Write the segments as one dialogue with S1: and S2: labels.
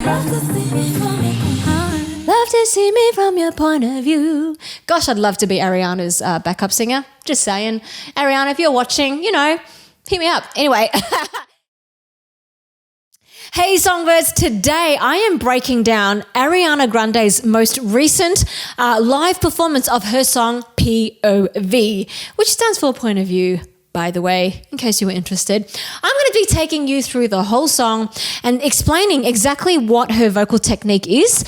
S1: Love to see me from your point of view. Gosh, I'd love to be Ariana's backup singer. Just saying. Ariana, if you're watching, hit me up. Anyway. Hey Songbirds, today I am breaking down Ariana Grande's most recent live performance of her song POV, which stands for point of view, by the way, in case you were interested. I'm going to be taking you through the whole song and explaining exactly what her vocal technique is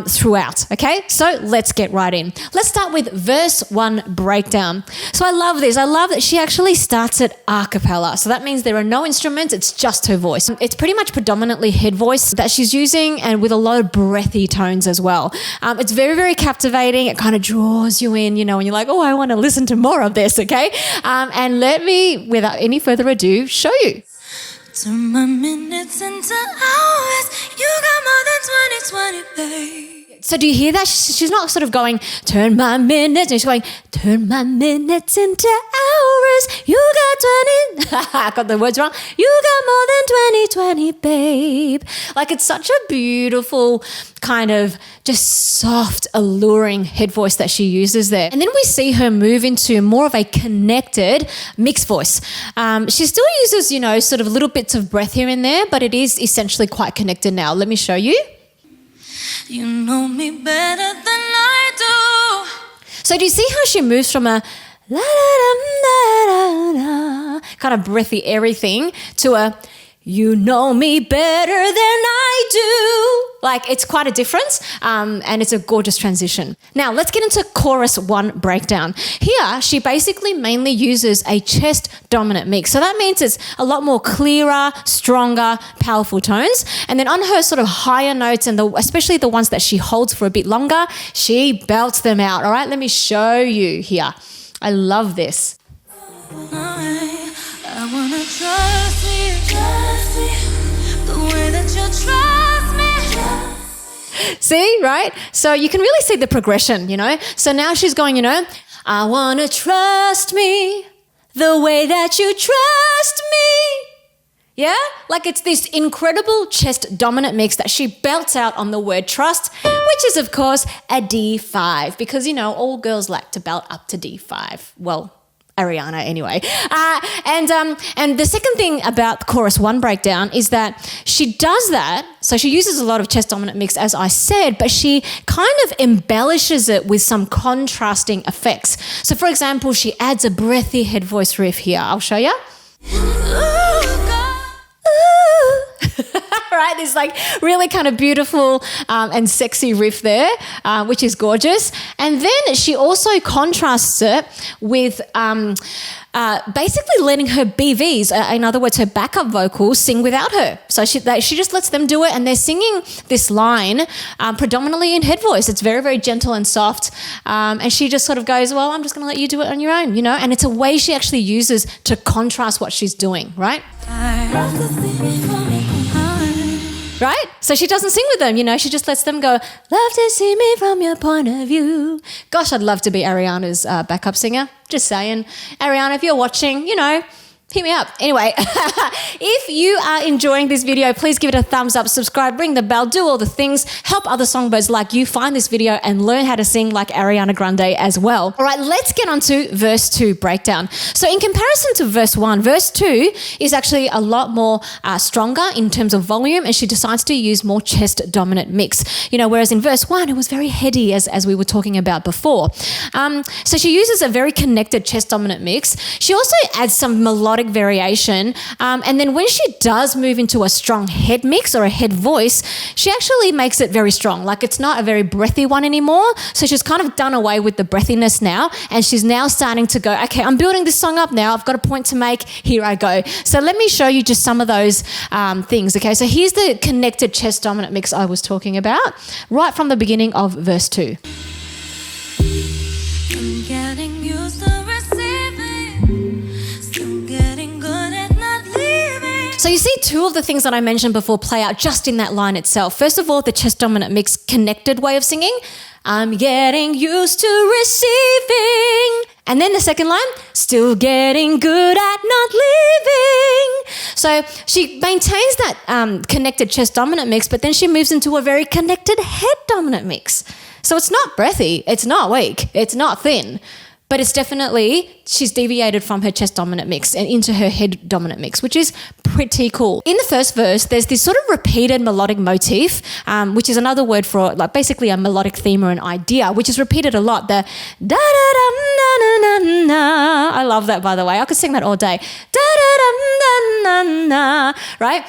S1: throughout, okay? So let's get right in. Let's start with verse 1 breakdown. So I love this. I love that she actually starts it a cappella. So that means there are no instruments, it's just her voice. It's pretty much predominantly head voice that she's using and with a lot of breathy tones as well. It's very, very captivating. It kind of draws you in, and you're like, oh, I want to listen to more of this, okay? And let me, without any further ado, show you.
S2: Turn my minutes into hours. You got more than 20, babe.
S1: So do you hear that? She's not sort of going, turn my minutes. And she's going, turn my minutes into hours. You got 20. I got the words wrong. You got more than 20, babe. Like, it's such a beautiful kind of just soft, alluring head voice that she uses there. And then we see her move into more of a connected mixed voice. She still uses, sort of little bits of breath here and there, but it is essentially quite connected now. Let me show you.
S2: You know me better than I do.
S1: So do you see how she moves from a la da da da kind of breathy, airy thing to a you know me better than I do. Like, it's quite a difference, and it's a gorgeous transition. Now, let's get into chorus 1 breakdown. Here, she basically mainly uses a chest dominant mix. So that means it's a lot more clearer, stronger, powerful tones. And then on her sort of higher notes, and especially the ones that she holds for a bit longer, she belts them out. All right, let me show you here. I love this.
S2: I wanna trust me, the way that you trust me.
S1: See, right? So you can really see the progression, So now she's going, I wanna trust me the way that you trust me. Yeah? Like, it's this incredible chest dominant mix that she belts out on the word trust, which is, of course, a D5, because, all girls like to belt up to D5. Well, Ariana anyway. And the second thing about chorus 1 breakdown is that she does that. So she uses a lot of chest dominant mix, as I said, but she kind of embellishes it with some contrasting effects. So for example, she adds a breathy head voice riff here. I'll show you. Right, this like really kind of beautiful and sexy riff there, which is gorgeous. And then she also contrasts it with basically letting her BVs, in other words, her backup vocals, sing without her. So she just lets them do it, and they're singing this line predominantly in head voice. It's very, very gentle and soft, and she just sort of goes, well, I'm just going to let you do it on your own, and it's a way she actually uses to contrast what she's doing, right? Right? So she doesn't sing with them, she just lets them go, love to see me from your point of view. Gosh, I'd love to be Ariana's backup singer. Just saying. Ariana, if you're watching, hit me up. Anyway, if you are enjoying this video, please give it a thumbs up, subscribe, ring the bell, do all the things, help other songbirds like you find this video and learn how to sing like Ariana Grande as well. All right, let's get on to verse 2 breakdown. So in comparison to verse 1, verse 2 is actually a lot more stronger in terms of volume, and she decides to use more chest dominant mix, whereas in verse 1, it was very heady as we were talking about before. So she uses a very connected chest dominant mix. She also adds some melodic variation, and then when she does move into a strong head mix or a head voice, she actually makes it very strong. Like, it's not a very breathy one anymore, so she's kind of done away with the breathiness now, and she's now starting to go, okay, I'm building this song up now, I've got a point to make, here I go. So let me show you just some of those things, okay? So here's the connected chest dominant mix I was talking about, right from the beginning of verse 2.
S2: I'm getting used to receiving, still getting good at not leaving.
S1: So So you see two of the things that I mentioned before play out just in that line itself. First of all, the chest dominant mix connected way of singing. I'm getting used to receiving. And then the second line, still getting good at not leaving. So she maintains that connected chest dominant mix, but then she moves into a very connected head dominant mix. So it's not breathy, it's not weak, it's not thin. But it's definitely, she's deviated from her chest dominant mix and into her head dominant mix, which is pretty cool. In the first verse, there's this sort of repeated melodic motif, which is another word for like basically a melodic theme or an idea, which is repeated a lot. The da-da-dum, na-na-na-na. I love that, by the way. I could sing that all day. Da-da-dum, na-na-na, right?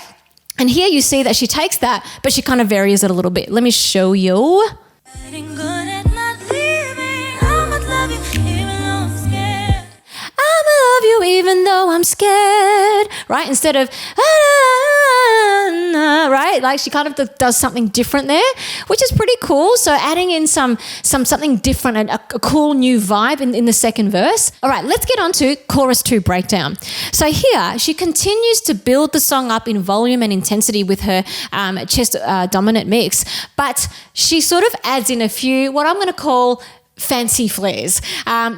S1: And here you see that she takes that, but she kind of varies it a little bit. Let me show you.
S2: Getting good at not leaving. I would love you even though I'm scared.
S1: I'ma love you even though I'm scared, right? Instead of, right? Like she kind of does something different there, which is pretty cool. So adding in something different and a cool new vibe in the second verse. All right, let's get on to chorus 2 breakdown. So here she continues to build the song up in volume and intensity with her chest dominant mix, but she sort of adds in a few, what I'm going to call fancy flares.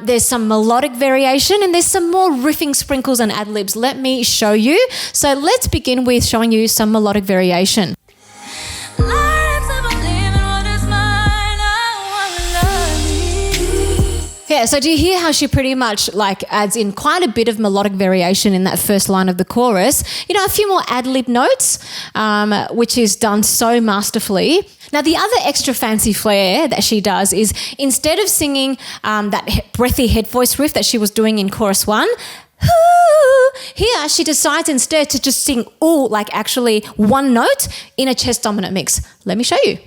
S1: There's some melodic variation and there's some more riffing sprinkles and ad-libs. Let me show you. So let's begin with showing you some melodic variation. Yeah, so do you hear how she pretty much like adds in quite a bit of melodic variation in that first line of the chorus? You know, a few more ad-lib notes, which is done so masterfully. Now, the other extra fancy flair that she does is instead of singing that breathy head voice riff that she was doing in chorus 1, here she decides instead to just sing all like actually one note in a chest dominant mix. Let me show you.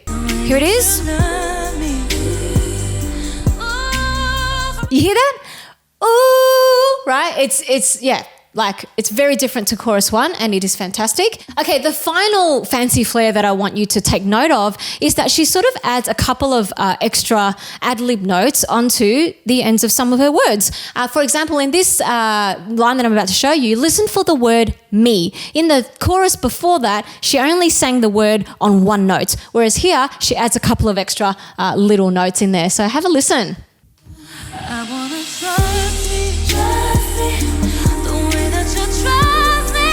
S1: Here it is. You hear that? Ooh, right? It's yeah, like it's very different to chorus 1 and it is fantastic. Okay, the final fancy flair that I want you to take note of is that she sort of adds a couple of extra ad-lib notes onto the ends of some of her words. For example, in this line that I'm about to show you, listen for the word me. In the chorus before that, she only sang the word on one note, whereas here she adds a couple of extra little notes in there. So have a listen.
S2: I wanna trust me, the way that you trust me.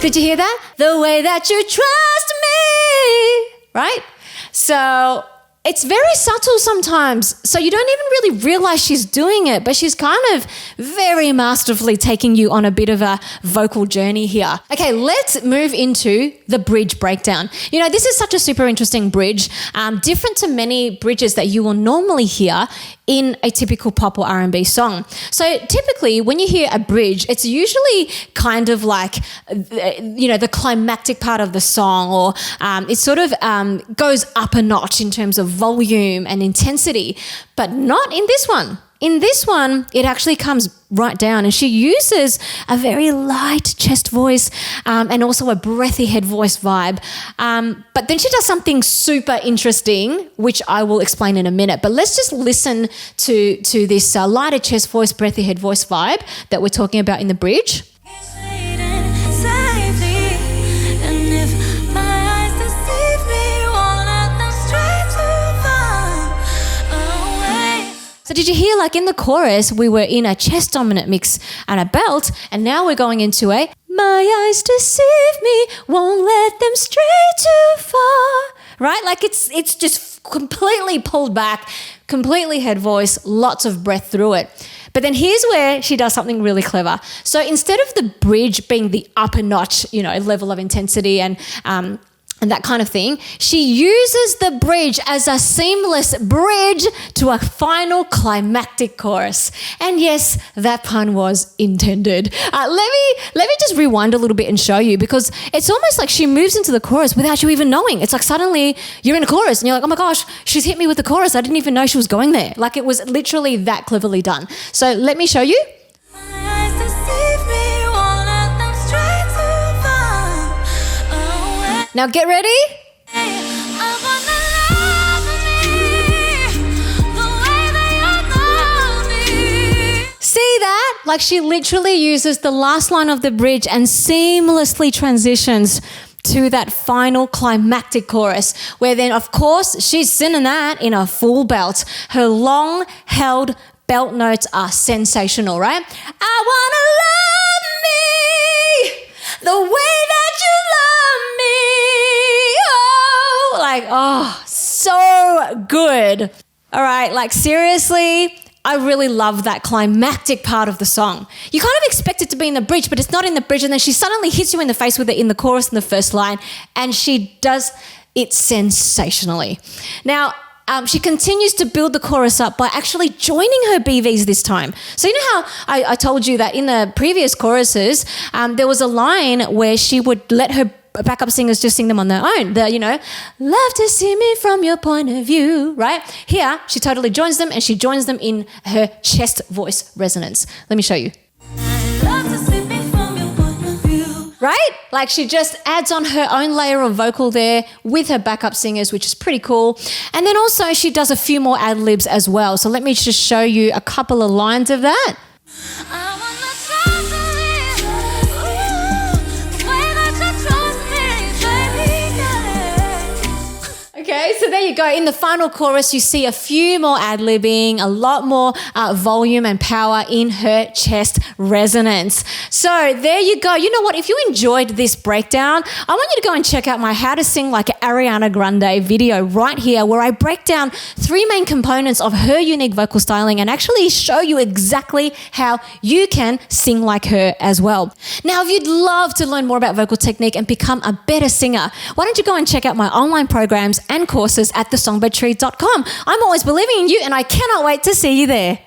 S1: Did you hear that? The way that you trust me, right? So it's very subtle sometimes. So you don't even really realize she's doing it, but she's kind of very masterfully taking you on a bit of a vocal journey here. Okay, let's move into the bridge breakdown. You know, this is such a super interesting bridge, different to many bridges that you will normally hear in a typical pop or R&B song. So typically when you hear a bridge, it's usually kind of like, you know, the climactic part of the song, or it sort of goes up a notch in terms of volume and intensity, but not in this one. In this one, it actually comes right down, and she uses a very light chest voice and also a breathy head voice vibe. But then she does something super interesting, which I will explain in a minute. But let's just listen to this lighter chest voice, breathy head voice vibe that we're talking about in the bridge. So did you hear, like in the chorus, we were in a chest dominant mix and a belt, and now we're going into a my eyes deceive me, won't let them stray too far, right? Like it's just completely pulled back, completely head voice, lots of breath through it. But then here's where she does something really clever. So instead of the bridge being the upper notch, you know, level of intensity and that kind of thing, she uses the bridge as a seamless bridge to a final climactic chorus. And yes, that pun was intended. Let me just rewind a little bit and show you, because it's almost like she moves into the chorus without you even knowing. It's like suddenly you're in a chorus and you're like, oh my gosh, she's hit me with the chorus. I didn't even know she was going there. Like it was literally that cleverly done. So let me show you. Now get ready. See that? Like she literally uses the last line of the bridge and seamlessly transitions to that final climactic chorus, where then, of course, she's singing that in a full belt. Her long held belt notes are sensational, right? I wanna love me the way that you love me. Oh, like, oh, so good. All right, like seriously, I really love that climactic part of the song. You kind of expect it to be in the bridge, but it's not in the bridge, and then she suddenly hits you in the face with it in the chorus in the first line, and she does it sensationally. Now, she continues to build the chorus up by actually joining her BVs this time. So you know how I told you that in the previous choruses, there was a line where she would let her backup singers just sing them on their own. Love to see me from your point of view, right? Here, she totally joins them, and she joins them in her chest voice resonance. Let me show you.
S2: Love to see me from your point of view.
S1: Right? Like she just adds on her own layer of vocal there with her backup singers, which is pretty cool. And then also she does a few more ad-libs as well. So let me just show you a couple of lines of that.
S2: I wanna trust me, the way that you trust me, baby.
S1: Okay, so there you go. In the final chorus, you see a few more ad-libbing, a lot more volume and power in her chest resonance. So there you go. You know what? If you enjoyed this breakdown, I want you to go and check out my How to Sing Like Ariana Grande video right here, where I break down 3 main components of her unique vocal styling and actually show you exactly how you can sing like her as well. Now, if you'd love to learn more about vocal technique and become a better singer, why don't you go and check out my online programs and courses at thesongbirdtree.com. I'm always believing in you, and I cannot wait to see you there.